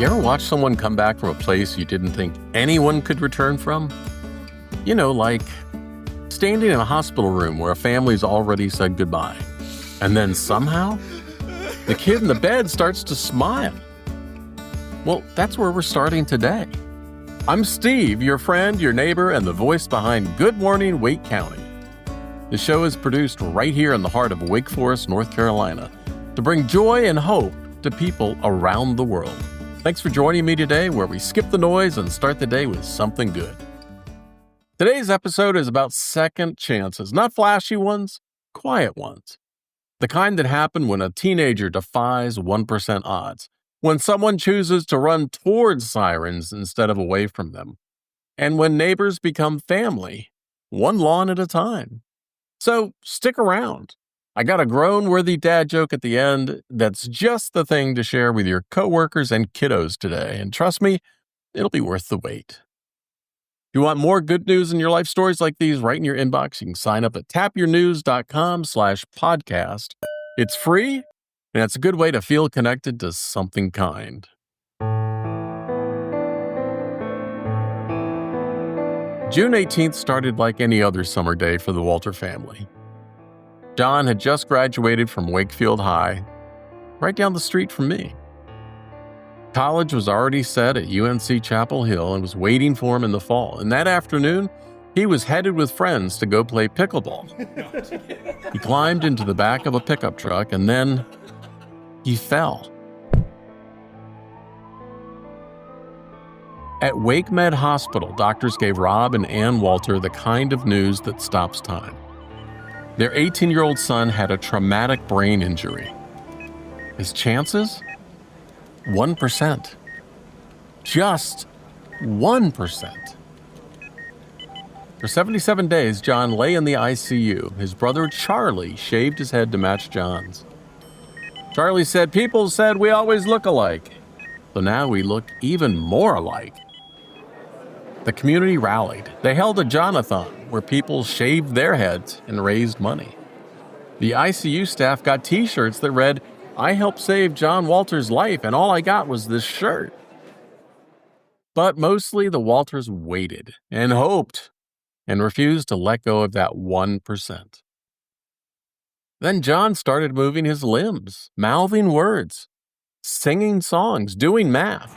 You ever watch someone come back from a place you didn't think anyone could return from? You know, like standing in a hospital room where a family's already said goodbye. And then somehow, the kid in the bed starts to smile. Well, that's where we're starting today. I'm Steve, your friend, your neighbor, and the voice behind Good Morning Wake County. The show is produced right here in the heart of Wake Forest, North Carolina, to bring joy and hope to people around the world. Thanks for joining me today, where we skip the noise and start the day with something good. Today's episode is about second chances, not flashy ones, quiet ones. The kind that happen when a teenager defies 1% odds, when someone chooses to run towards sirens instead of away from them, and when neighbors become family, one lawn at a time. So stick around. I got a grown-worthy dad joke at the end that's just the thing to share with your coworkers and kiddos today, and trust me, it'll be worth the wait. If you want more good news in your life stories like these right in your inbox, you can sign up at tapyournews.com/podcast. It's free, and it's a good way to feel connected to something kind. June 18th started like any other summer day for the Walter family. John had just graduated from Wakefield High, right down the street from me. College was already set at UNC Chapel Hill and was waiting for him in the fall. And that afternoon, he was headed with friends to go play pickleball. He climbed into the back of a pickup truck and then he fell. At WakeMed Hospital, doctors gave Rob and Ann Walter the kind of news that stops time. Their 18-year-old son had a traumatic brain injury. His chances? 1%. Just 1%. For 77 days, John lay in the ICU. His brother Charlie shaved his head to match John's. Charlie said, "People said we always look alike." So now we look even more alike. The community rallied. They held a John-a-thon where people shaved their heads and raised money. The ICU staff got t-shirts that read, "I helped save John Walter's life, and all I got was this shirt." But mostly the Walters waited and hoped and refused to let go of that 1%. Then John started moving his limbs, mouthing words, singing songs, doing math.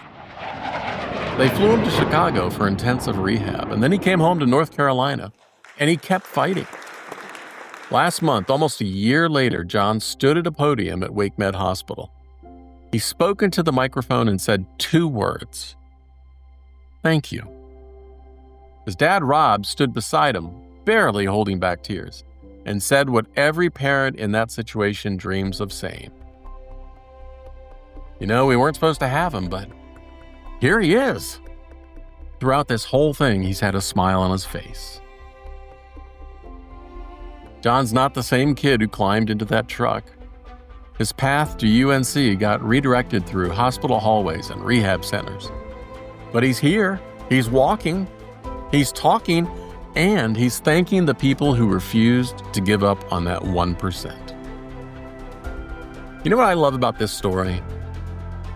They flew him to Chicago for intensive rehab, and then he came home to North Carolina, and he kept fighting. Last month, almost a year later, John stood at a podium at WakeMed Hospital. He spoke into the microphone and said 2 words: "Thank you." His dad, Rob, stood beside him, barely holding back tears, and said what every parent in that situation dreams of saying. You know, we weren't supposed to have him, but here he is. Throughout this whole thing, he's had a smile on his face. John's not the same kid who climbed into that truck. His path to UNC got redirected through hospital hallways and rehab centers. But he's here, he's walking, he's talking, and he's thanking the people who refused to give up on that 1%. You know what I love about this story?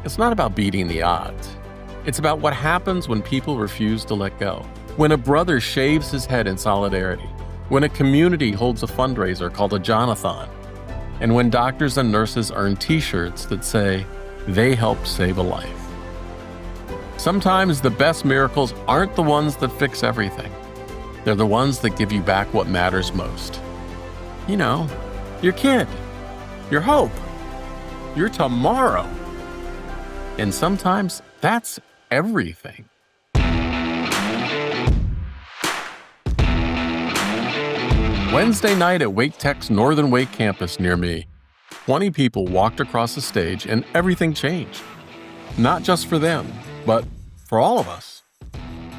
It's not about beating the odds. It's about what happens when people refuse to let go. When a brother shaves his head in solidarity. When a community holds a fundraiser called a John-a-thon. And when doctors and nurses earn t-shirts that say they helped save a life. Sometimes the best miracles aren't the ones that fix everything. They're the ones that give you back what matters most. You know, your kid, your hope, your tomorrow. And sometimes that's everything. Wednesday night at Wake Tech's Northern Wake campus near me, 20 people walked across the stage and everything changed. Not just for them, but for all of us.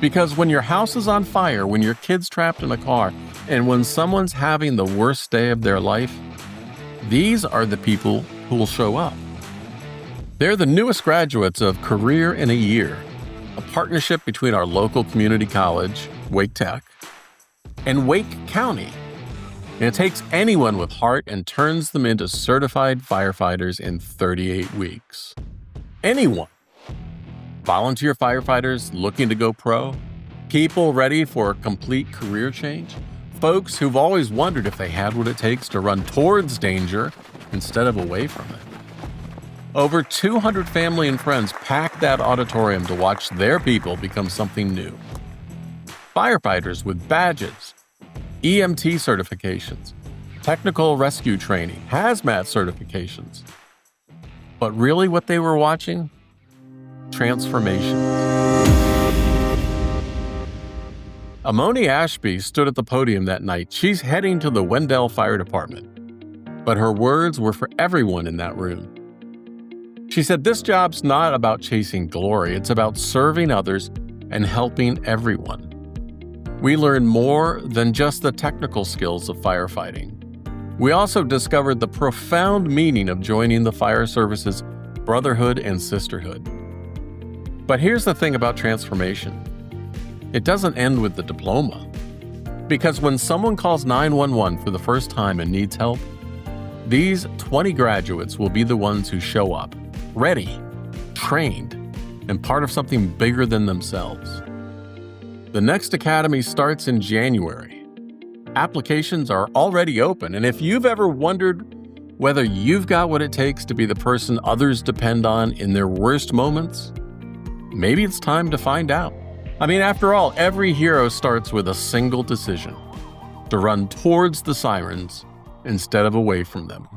Because when your house is on fire, when your kid's trapped in a car, and when someone's having the worst day of their life, these are the people who will show up. They're the newest graduates of Career in a Year, a partnership between our local community college, Wake Tech, and Wake County. And it takes anyone with heart and turns them into certified firefighters in 38 weeks. Anyone. volunteer firefighters looking to go pro, people ready for a complete career change, folks who've always wondered if they had what it takes to run towards danger instead of away from it. Over 200 family and friends packed that auditorium to watch their people become something new. Firefighters with badges, EMT certifications, technical rescue training, hazmat certifications. But really what they were watching? Transformation. Amoni Ashby stood at the podium that night. She's heading to the Wendell Fire Department. But her words were for everyone in that room. She said, "This job's not about chasing glory. It's about serving others and helping everyone. We learn more than just the technical skills of firefighting. We also discovered the profound meaning of joining the fire service's brotherhood and sisterhood." But here's the thing about transformation. It doesn't end with the diploma. Because when someone calls 911 for the first time and needs help, these 20 graduates will be the ones who show up, ready, trained, and part of something bigger than themselves. The next academy starts in January. Applications are already open, and if you've ever wondered whether you've got what it takes to be the person others depend on in their worst moments, maybe it's time to find out. I mean, after all, every hero starts with a single decision: to run towards the sirens instead of away from them.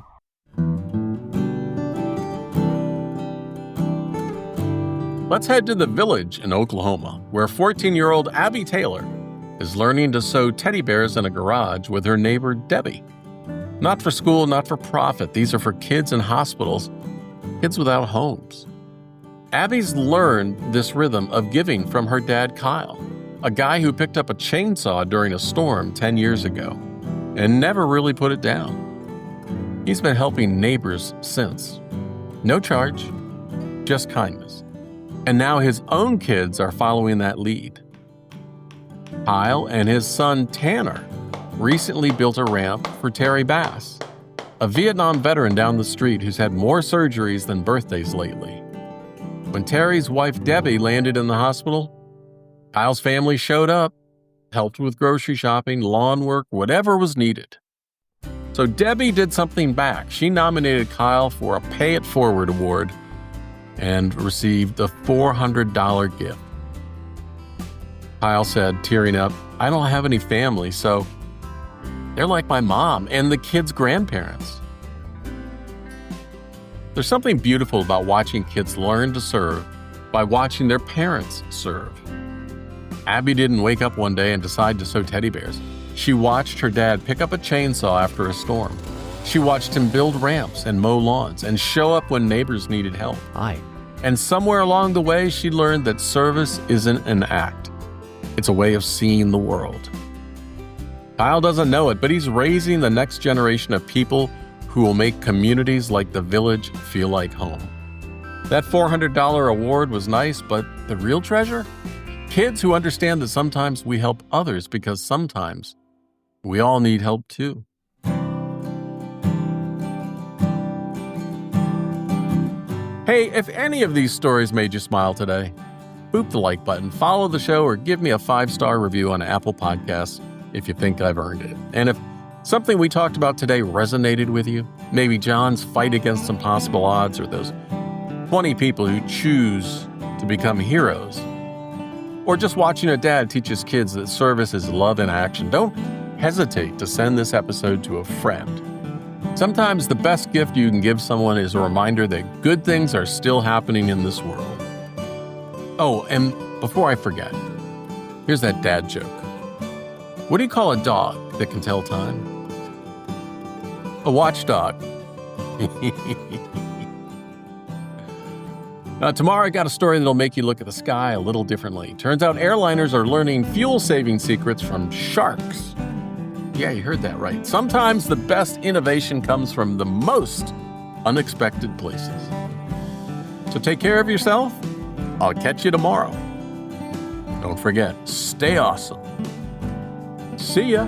Let's head to the Village in Oklahoma, where 14-year-old Abby Taylor is learning to sew teddy bears in a garage with her neighbor Debbie. Not for school, not for profit. These are for kids in hospitals, kids without homes. Abby's learned this rhythm of giving from her dad Kyle, a guy who picked up a chainsaw during a storm 10 years ago and never really put it down. He's been helping neighbors since. No charge, just kindness. And now his own kids are following that lead. Kyle and his son Tanner recently built a ramp for Terry Bass, a Vietnam veteran down the street who's had more surgeries than birthdays lately. When Terry's wife Debbie landed in the hospital, Kyle's family showed up, helped with grocery shopping, lawn work, whatever was needed. So Debbie did something back. She nominated Kyle for a Pay It Forward award and received a $400 gift. Kyle said, tearing up, "I don't have any family, so they're like my mom and the kids' grandparents." There's something beautiful about watching kids learn to serve by watching their parents serve. Abby didn't wake up one day and decide to sew teddy bears. She watched her dad pick up a chainsaw after a storm. She watched him build ramps and mow lawns and show up when neighbors needed help. And somewhere along the way, she learned that service isn't an act. It's a way of seeing the world. Kyle doesn't know it, but he's raising the next generation of people who will make communities like the Village feel like home. That $400 award was nice, but the real treasure? Kids who understand that sometimes we help others because sometimes we all need help too. Hey, if any of these stories made you smile today, boop the like button, follow the show, or give me a 5-star review on Apple Podcasts if you think I've earned it. And if something we talked about today resonated with you, maybe John's fight against impossible odds or those 20 people who choose to become heroes, or just watching a dad teach his kids that service is love in action, don't hesitate to send this episode to a friend. Sometimes the best gift you can give someone is a reminder that good things are still happening in this world. Oh, and before I forget, here's that dad joke. What do you call a dog that can tell time? A watchdog. Tomorrow I got a story that'll make you look at the sky a little differently. Turns out airliners are learning fuel-saving secrets from sharks. Yeah, you heard that right. Sometimes the best innovation comes from the most unexpected places. So take care of yourself. I'll catch you tomorrow. Don't forget, stay awesome. See ya.